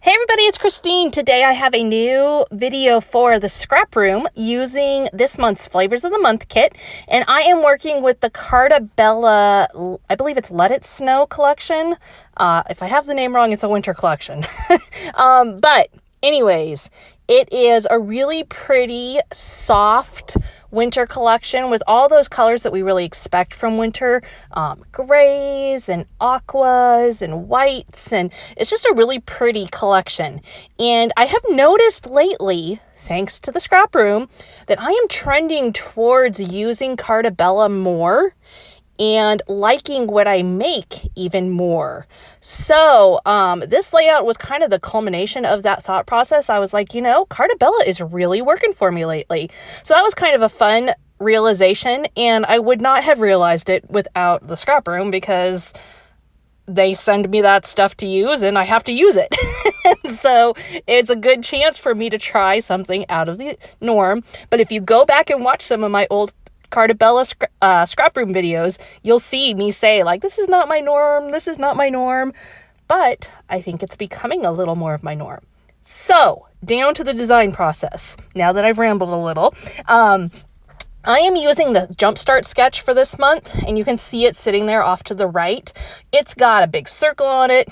Hey everybody, it's Christine. Today I have a new video for the scrap room using this month's Flavors of the Month kit, and I am working with the Carta, I believe it's Let It Snow collection. If I have the name wrong, it's a winter collection. But anyways, it is a really pretty, soft winter collection with all those colors that we really expect from winter, grays and aquas and whites, and it's just a really pretty collection. And I have noticed lately, thanks to the scrap room, that I am trending towards using Carta more and liking what I make even more. So this layout was kind of the culmination of that thought process. I was like, Carta is really working for me lately. So that was kind of a fun realization, and I would not have realized it without the scrap room because they send me that stuff to use and I have to use it. So it's a good chance for me to try something out of the norm. But if you go back and watch some of my old Carta scrap room videos, you'll see me say, like, this is not my norm, this is not my norm, but I think it's becoming a little more of my norm. So, down to the design process. Now that I've rambled a little, I am using the Jumpstart sketch for this month, and you can see it sitting there off to the right. It's got a big circle on it.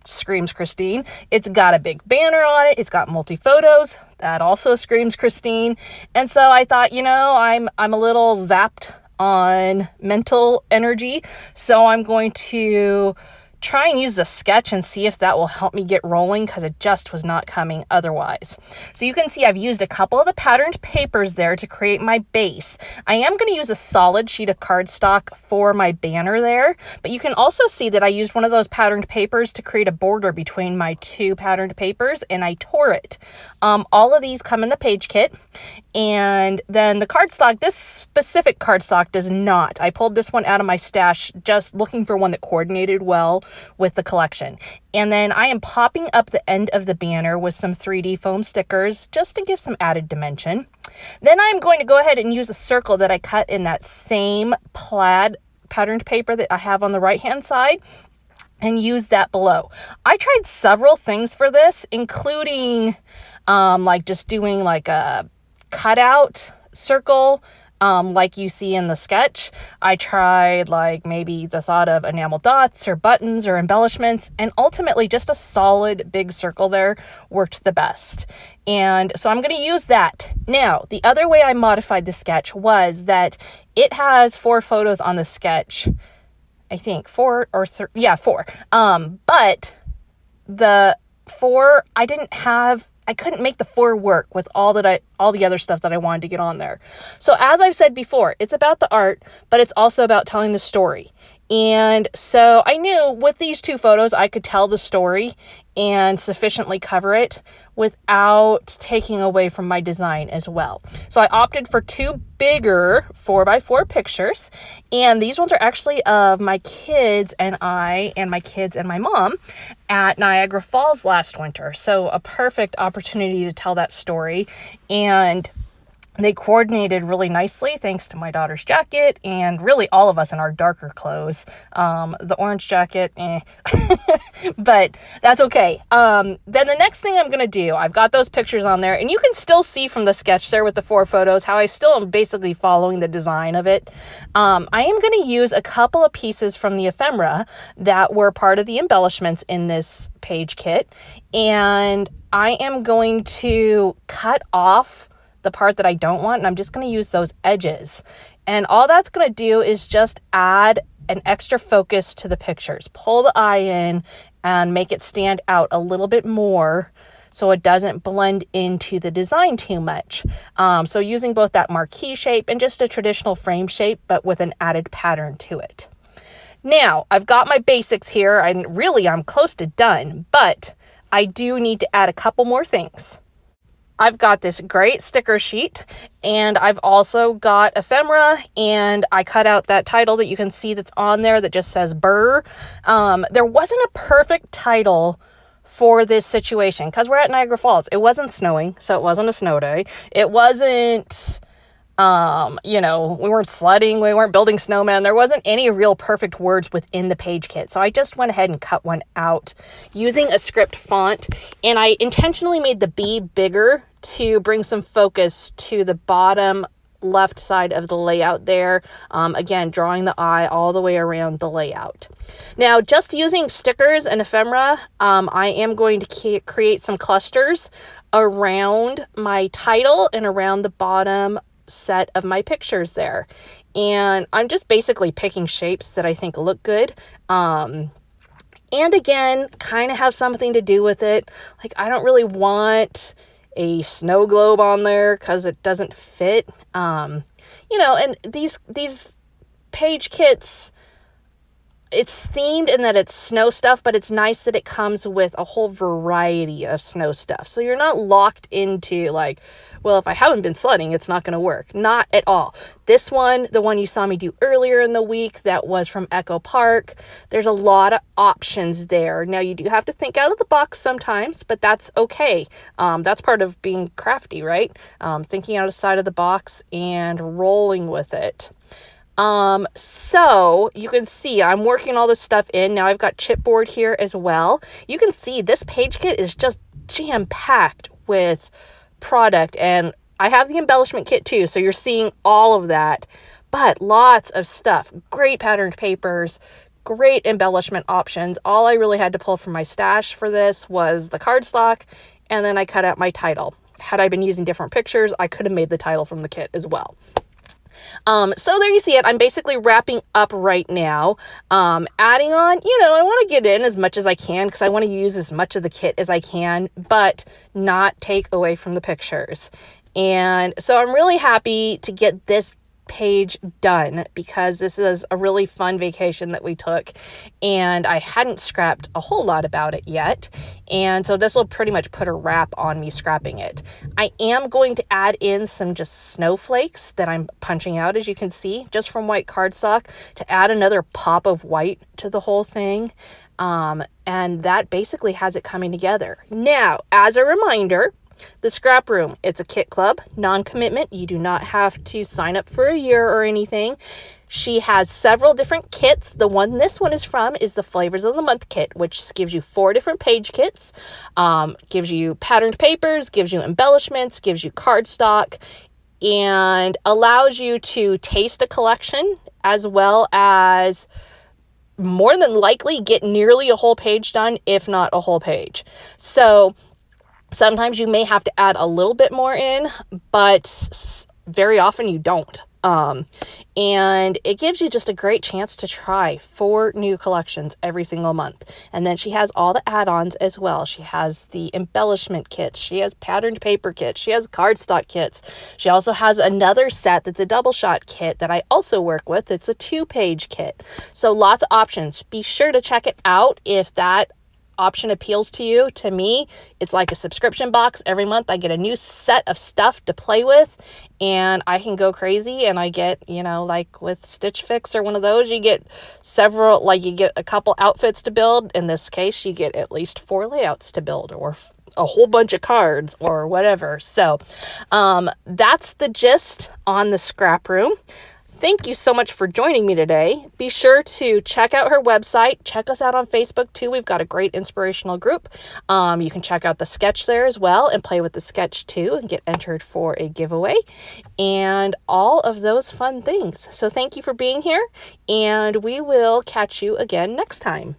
Screams Christine. It's got a big banner on it. It's got multi-photos. That also screams Christine. And so I thought, I'm a little zapped on mental energy, so I'm going to try and use the sketch and see if that will help me get rolling, because it just was not coming otherwise. So you can see I've used a couple of the patterned papers there to create my base. I am going to use a solid sheet of cardstock for my banner there, but you can also see that I used one of those patterned papers to create a border between my two patterned papers, and I tore it. All of these come in the page kit, and then the cardstock, this specific cardstock does not. I pulled this one out of my stash just looking for one that coordinated well with the collection. And then I am popping up the end of the banner with some 3D foam stickers just to give some added dimension. Then I'm going to go ahead and use a circle that I cut in that same plaid patterned paper that I have on the right hand side, and use that below. I tried several things for this, including just doing like a cutout circle, like you see in the sketch. I tried maybe the thought of enamel dots or buttons or embellishments, and ultimately just a solid big circle there worked the best. And so I'm going to use that. Now, the other way I modified the sketch was that it has 4 photos on the sketch. I think 4 or 3. Yeah, 4. But the 4, I couldn't make the 4 work with all the other stuff that I wanted to get on there. So as I've said before, it's about the art, but it's also about telling the story. And so I knew with these 2 photos, I could tell the story and sufficiently cover it without taking away from my design as well. So I opted for 2 bigger 4x4 pictures, and these ones are actually of my kids and I, and my kids and my mom at Niagara Falls last winter. So a perfect opportunity to tell that story, and they coordinated really nicely thanks to my daughter's jacket and really all of us in our darker clothes. The orange jacket, but that's okay. Then the next thing I'm going to do, I've got those pictures on there, and you can still see from the sketch there with the 4 photos how I still am basically following the design of it. I am going to use a couple of pieces from the ephemera that were part of the embellishments in this page kit, and I am going to cut off the part that I don't want, and I'm just going to use those edges. And all that's going to do is just add an extra focus to the pictures, pull the eye in and make it stand out a little bit more so it doesn't blend into the design too much. So using both that marquee shape and just a traditional frame shape, but with an added pattern to it. Now, I've got my basics here, and really I'm close to done, but I do need to add a couple more things. I've got this great sticker sheet, and I've also got ephemera, and I cut out that title that you can see that's on there that just says Burr. There wasn't a perfect title for this situation because we're at Niagara Falls. It wasn't snowing, so it wasn't a snow day. It wasn't You know, we weren't sledding, we weren't building snowmen. There wasn't any real perfect words within the page kit. So I just went ahead and cut one out using a script font. And I intentionally made the B bigger to bring some focus to the bottom left side of the layout there. Again, drawing the eye all the way around the layout. Now, just using stickers and ephemera, I am going to create some clusters around my title and around the bottom set of my pictures there. And I'm just basically picking shapes that I think look good. And again, kind of have something to do with it. Like, I don't really want a snow globe on there because it doesn't fit. You know, and these page kits, it's themed in that it's snow stuff, but it's nice that it comes with a whole variety of snow stuff. So you're not locked into like, well, if I haven't been sledding, it's not going to work. Not at all. This one, the one you saw me do earlier in the week, that was from Echo Park. There's a lot of options there. Now, you do have to think out of the box sometimes, but that's okay. That's part of being crafty, right? Thinking outside of the box and rolling with it. So you can see I'm working all this stuff in. Now I've got chipboard here as well. You can see this page kit is just jam-packed with product, and I have the embellishment kit too, so you're seeing all of that, but lots of stuff, great patterned papers, great embellishment options. All I really had to pull from my stash for this was the cardstock, and then I cut out my title. Had I been using different pictures, I could have made the title from the kit as well. So there you see it. I'm basically wrapping up right now, adding on, you know, I want to get in as much as I can because I want to use as much of the kit as I can, but not take away from the pictures. And so I'm really happy to get this page done because this is a really fun vacation that we took, and I hadn't scrapped a whole lot about it yet, and so this will pretty much put a wrap on me scrapping it. I am going to add in some just snowflakes that I'm punching out, as you can see, just from white cardstock to add another pop of white to the whole thing, and that basically has it coming together. Now, as a reminder, the Scrap Room, it's a kit club, non-commitment. You do not have to sign up for a year or anything. She has several different kits. The one this one is from is the Flavors of the Month kit, which gives you 4 different page kits, gives you patterned papers, gives you embellishments, gives you cardstock, and allows you to taste a collection as well as more than likely get nearly a whole page done, if not a whole page. So sometimes you may have to add a little bit more in, but very often you don't. And it gives you just a great chance to try 4 new collections every single month. And then she has all the add-ons as well. She has the embellishment kits. She has patterned paper kits. She has cardstock kits. She also has another set that's a double shot kit that I also work with. It's a 2-page kit. So lots of options. Be sure to check it out if that option appeals to you. To me, it's like a subscription box. Every month I get a new set of stuff to play with, and I can go crazy, and I get, you know, like with Stitch Fix or one of those, you get several, like you get a couple outfits to build. In this case, you get at least 4 layouts to build, or a whole bunch of cards or whatever. So that's the gist on the Scrap Room. Thank you so much for joining me today. Be sure to check out her website. Check us out on Facebook too. We've got a great inspirational group. You can check out the sketch there as well and play with the sketch too and get entered for a giveaway and all of those fun things. So thank you for being here, and we will catch you again next time.